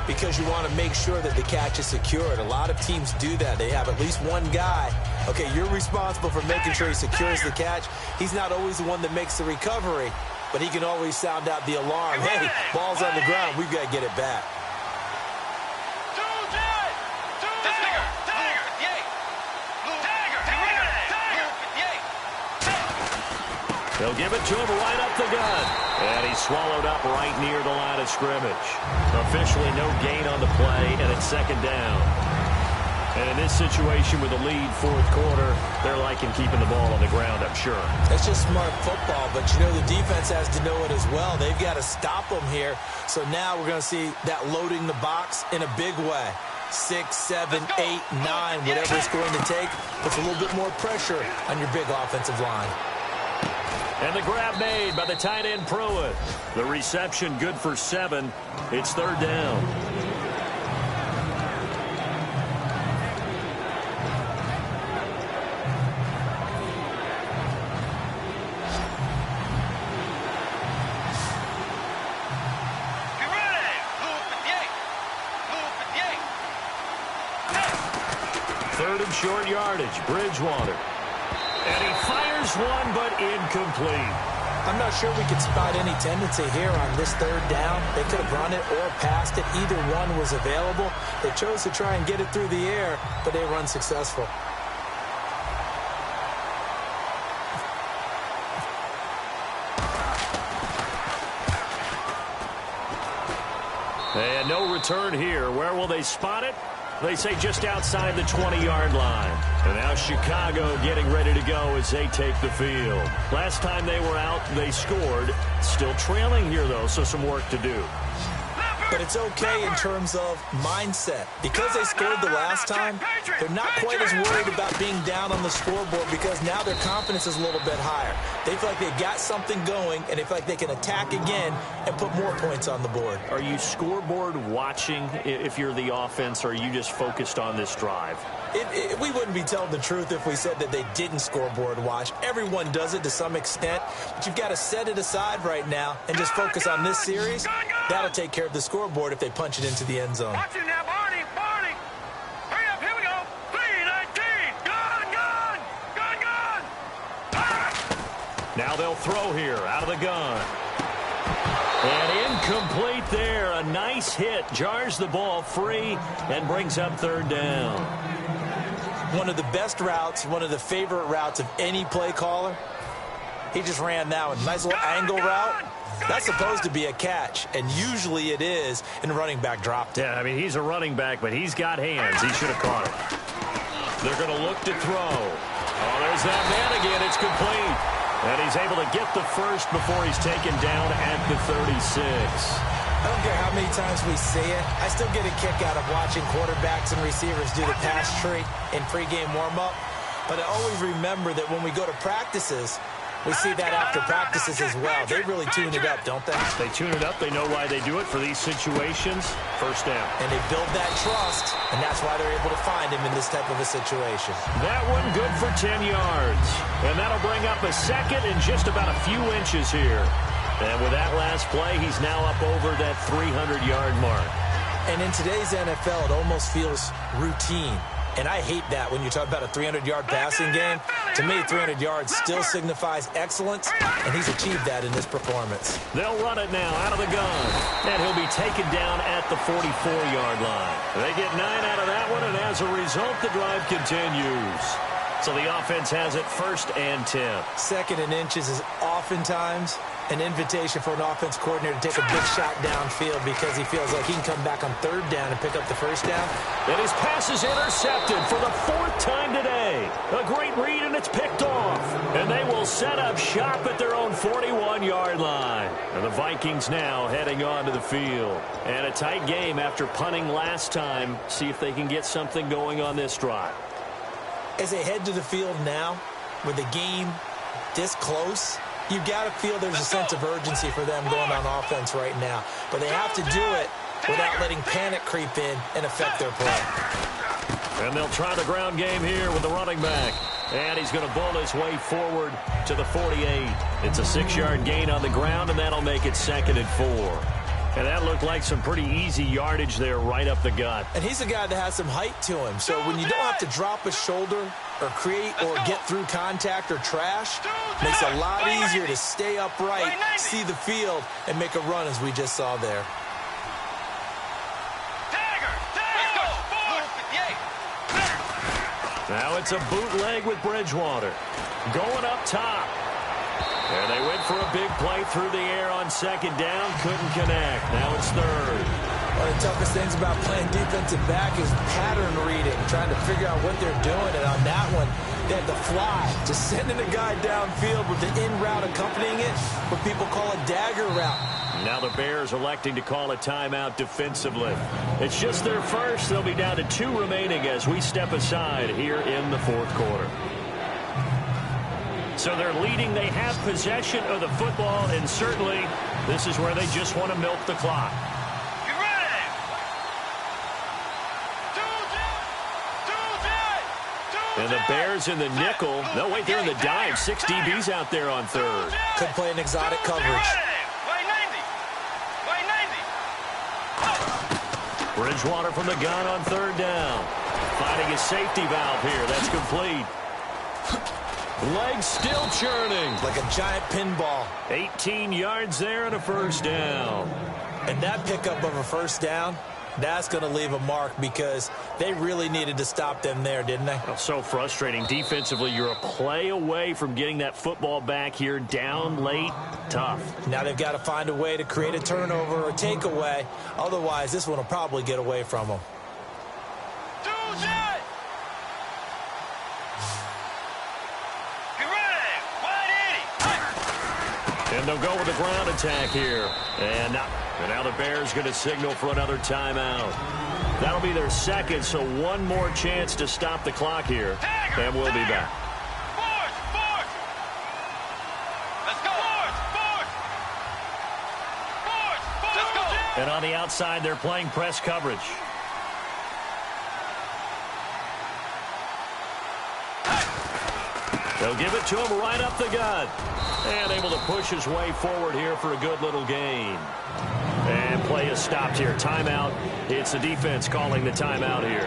Speaker 2: because you want to make sure that the catch is secured. A lot of teams do that. They have at least one guy. Okay, you're responsible for making sure he secures the catch. He's not always the one that makes the recovery, but he can always sound out the alarm. Hey, ball's on the ground. We've got to get it back.
Speaker 1: They'll give it to him right up the gut. And he's swallowed up right near the line of scrimmage. Officially no gain on the play, and it's 2nd down. And in this situation with a lead 4th quarter, they're liking keeping the ball on the ground, I'm sure.
Speaker 2: That's just smart football, but you know the defense has to know it as well. They've got to stop them here. So now we're going to see that loading the box in a big way. 6, 7, 8, 9, whatever it's going to take, puts a little bit more pressure on your big offensive line.
Speaker 1: And the grab made by the tight end Pruitt. The reception good for 7. It's 3rd down. third and short yardage. Bridgewater. And he fires one, but incomplete.
Speaker 2: I'm not sure we could spot any tendency here on this third down. They could have run it or passed it. Either one was available. They chose to try and get it through the air, but they were unsuccessful.
Speaker 1: And no return here. Where will they spot it? They say just outside the 20-yard line. And now Chicago getting ready to go as they take the field. Last time they were out, they scored. Still trailing here, though, so some work to do.
Speaker 2: But it's okay in terms of mindset. Because they scored the last time, they're not quite as worried about being down on the scoreboard because now their confidence is a little bit higher. They feel like they've got something going, and they feel like they can attack again and put more points on the board.
Speaker 1: Are you scoreboard watching if you're the offense, or are you just focused on this drive?
Speaker 2: We wouldn't be telling the truth if we said that they didn't scoreboard watch. Everyone does it to some extent, but you've got to set it aside right now and just focus on this series. That'll take care of the scoreboard if they punch it into the end zone.
Speaker 3: Watch him now, Barney. Hurry up, here we go. 3-19. Gun.
Speaker 1: Now they'll throw here out of the gun. And incomplete there. A nice hit. Jars the ball free and brings up third down.
Speaker 2: One of the best routes, one of the favorite routes of any play caller. He just ran that one. Nice little angle route. That's supposed to be a catch, and usually it is, and the running back dropped it.
Speaker 1: Yeah, I mean, he's a running back, but he's got hands. He should have caught it. They're going to look to throw. Oh, there's that man again. It's complete. And he's able to get the first before he's taken down at the 36.
Speaker 2: I don't care how many times we see it. I still get a kick out of watching quarterbacks and receivers do the pass tree in pregame warm-up. But I always remember that when we go to practices, we see that after practices as well. They really tune it up, don't they?
Speaker 1: They tune it up. They know why they do it for these situations. First down.
Speaker 2: And they build that trust, and that's why they're able to find him in this type of a situation.
Speaker 1: That one good for 10 yards. And that'll bring up a second and just about a few inches here. And with that last play, he's now up over that 300-yard mark.
Speaker 2: And in today's NFL, it almost feels routine. And I hate that when you talk about a 300-yard passing game. To me, 300 yards still signifies excellence, and he's achieved that in this performance.
Speaker 1: They'll run it now out of the gun, and he'll be taken down at the 44-yard line. They get 9 out of that one, and as a result, the drive continues. So the offense has it 1st and 10.
Speaker 2: 2nd and inches is oftentimes an invitation for an offense coordinator to take a big shot downfield because he feels like he can come back on 3rd down and pick up the 1st down.
Speaker 1: And his pass is intercepted for the 4th time today. A great read, and it's picked off. And they will set up shop at their own 41-yard line. And the Vikings now heading onto the field. And a tight game after punting last time. See if they can get something going on this drive.
Speaker 2: As they head to the field now, with the game this close, you've got to feel there's a sense of urgency for them going on offense right now. But they have to do it without letting panic creep in and affect their play.
Speaker 1: And they'll try the ground game here with the running back. And he's going to bowl his way forward to the 48. It's a 6-yard gain on the ground, and that'll make it 2nd and 4. And that looked like some pretty easy yardage there right up the gut.
Speaker 2: And he's a guy that has some height to him. So when you don't have to drop a shoulder or create or get through contact or trash, makes it a lot easier to stay upright, see the field, and make a run as we just saw there.
Speaker 1: Now it's a bootleg with Bridgewater. Going up top. And they went for a big play through the air on 2nd down. Couldn't connect. Now it's 3rd.
Speaker 2: One of the toughest things about playing defensive back is pattern reading, trying to figure out what they're doing. And on that one, they had to fly, just sending a guy downfield with the in route accompanying it, what people call a dagger route.
Speaker 1: Now the Bears electing to call a timeout defensively. It's just their first. They'll be down to 2 remaining as we step aside here in the 4th quarter. So they're leading. They have possession of the football, and certainly this is where they just want to milk the clock.
Speaker 3: You ready?
Speaker 1: And the Bears in the nickel. No, wait, they're in the dime. 6 DBs out there on 3rd.
Speaker 2: Could play an exotic coverage.
Speaker 1: Bridgewater from the gun on 3rd down. finding a safety valve here. That's complete. Legs still churning.
Speaker 2: Like a giant pinball.
Speaker 1: 18 yards there and a first down.
Speaker 2: And that pickup of a first down, that's going to leave a mark because they really needed to stop them there, didn't they?
Speaker 1: Oh, so frustrating. Defensively, you're a play away from getting that football back here. Down late, tough.
Speaker 2: Now they've got to find a way to create a turnover or takeaway. Otherwise, this one will probably get away from them.
Speaker 1: And they'll go with the ground attack here. And now the Bears going to signal for another timeout. That'll be their second, so one more chance to stop the clock here. And we'll be back.
Speaker 3: Let's go. Let's go.
Speaker 1: And on the outside, they're playing press coverage. They'll give it to him right up the gut. And able to push his way forward here for a good little gain. And play is stopped here. Timeout. It's the defense calling the timeout here.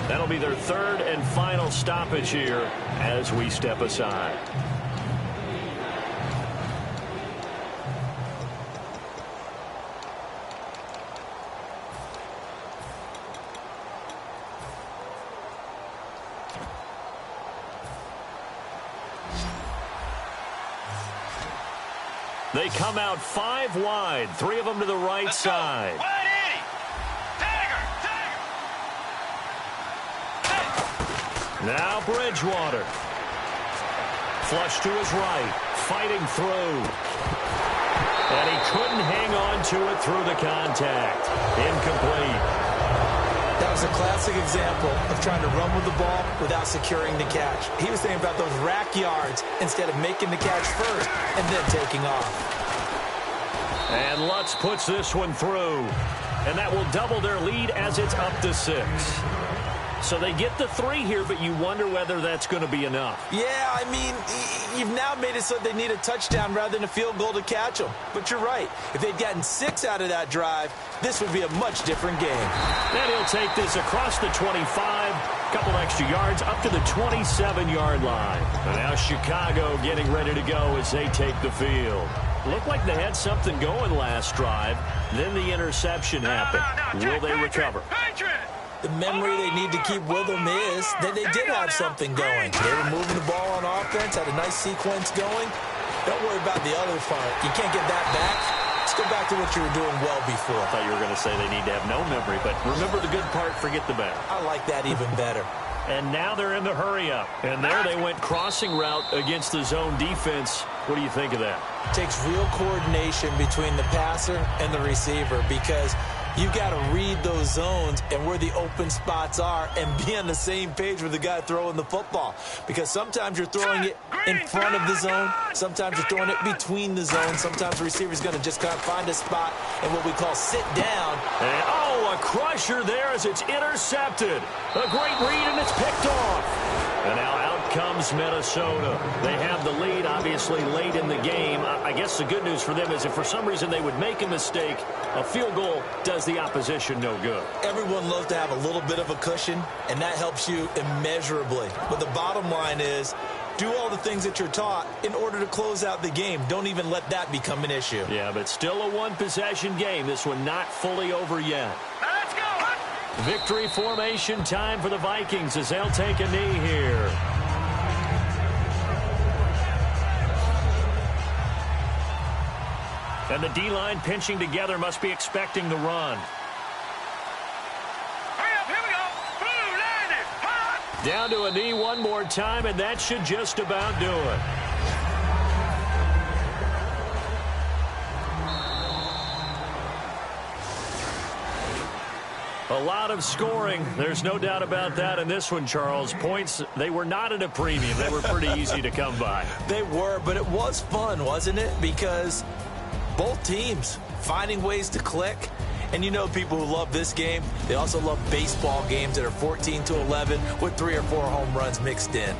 Speaker 1: That'll be their third and final stoppage here as we step aside. They come out 5 wide, 3 of them to the right side. Now Bridgewater. Flush to his right, fighting through. And he couldn't hang on to it through the contact. Incomplete.
Speaker 2: That was a classic example of trying to run with the ball without securing the catch. He was thinking about those rack yards instead of making the catch first and then taking off.
Speaker 1: And Lutz puts this one through. And that will double their lead as it's up to 6. So they get the 3 here, but you wonder whether that's going to be enough.
Speaker 2: Yeah, I mean, you've now made it so they need a touchdown rather than a field goal to catch them. But you're right. If they'd gotten 6 out of that drive, this would be a much different game.
Speaker 1: And he'll take this across the 25, a couple extra yards, up to the 27-yard line. And now Chicago getting ready to go as they take the field. Looked like they had something going last drive. Then the interception happened. Will they recover?
Speaker 2: The memory they need to keep with them is that they did have something going. They were moving the ball on offense, had a nice sequence going. Don't worry about the other part. You can't get that back. Let's go back to what you were doing well before.
Speaker 1: I thought you were going to say they need to have no memory, but remember the good part, forget the bad.
Speaker 2: I like that even better.
Speaker 1: And now they're in the hurry-up. And there they went crossing route against the zone defense. What do you think of that?
Speaker 2: It takes real coordination between the passer and the receiver because you've got to read those zones and where the open spots are and be on the same page with the guy throwing the football. Because sometimes you're throwing it in front of the zone. Sometimes you're throwing it between the zones. Sometimes the receiver's going to just kind of find a spot and what we call sit down.
Speaker 1: And, a crusher there as it's intercepted. A great read, and it's picked off. And now out comes Minnesota. They have the lead, obviously, late in the game. I guess the good news for them is if for some reason they would make a mistake, a field goal does the opposition no good.
Speaker 2: Everyone loves to have a little bit of a cushion, and that helps you immeasurably. But the bottom line is, do all the things that you're taught in order to close out the game. Don't even let that become an issue.
Speaker 1: Yeah, but still a one-possession game. This one not fully over yet.
Speaker 3: Let's go!
Speaker 1: Victory formation time for the Vikings as they'll take a knee here. And the D-line pinching together must be expecting the run.
Speaker 3: Hurry up, here we go. Blue landed. Hot.
Speaker 1: Down to a knee one more time, and that should just about do it. A lot of scoring. There's no doubt about that in this one, Charles. Points, they were not at a premium. They were pretty easy to come by.
Speaker 2: They were, but it was fun, wasn't it? Because both teams finding ways to click. And you know people who love this game, they also love baseball games that are 14-11 with 3 or 4 home runs mixed in.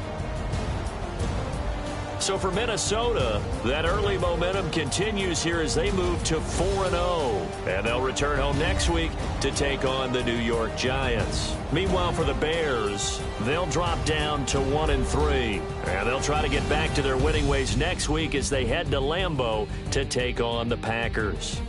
Speaker 1: So for Minnesota, that early momentum continues here as they move to 4-0. And they'll return home next week to take on the New York Giants. Meanwhile, for the Bears, they'll drop down to 1-3. And they'll try to get back to their winning ways next week as they head to Lambeau to take on the Packers.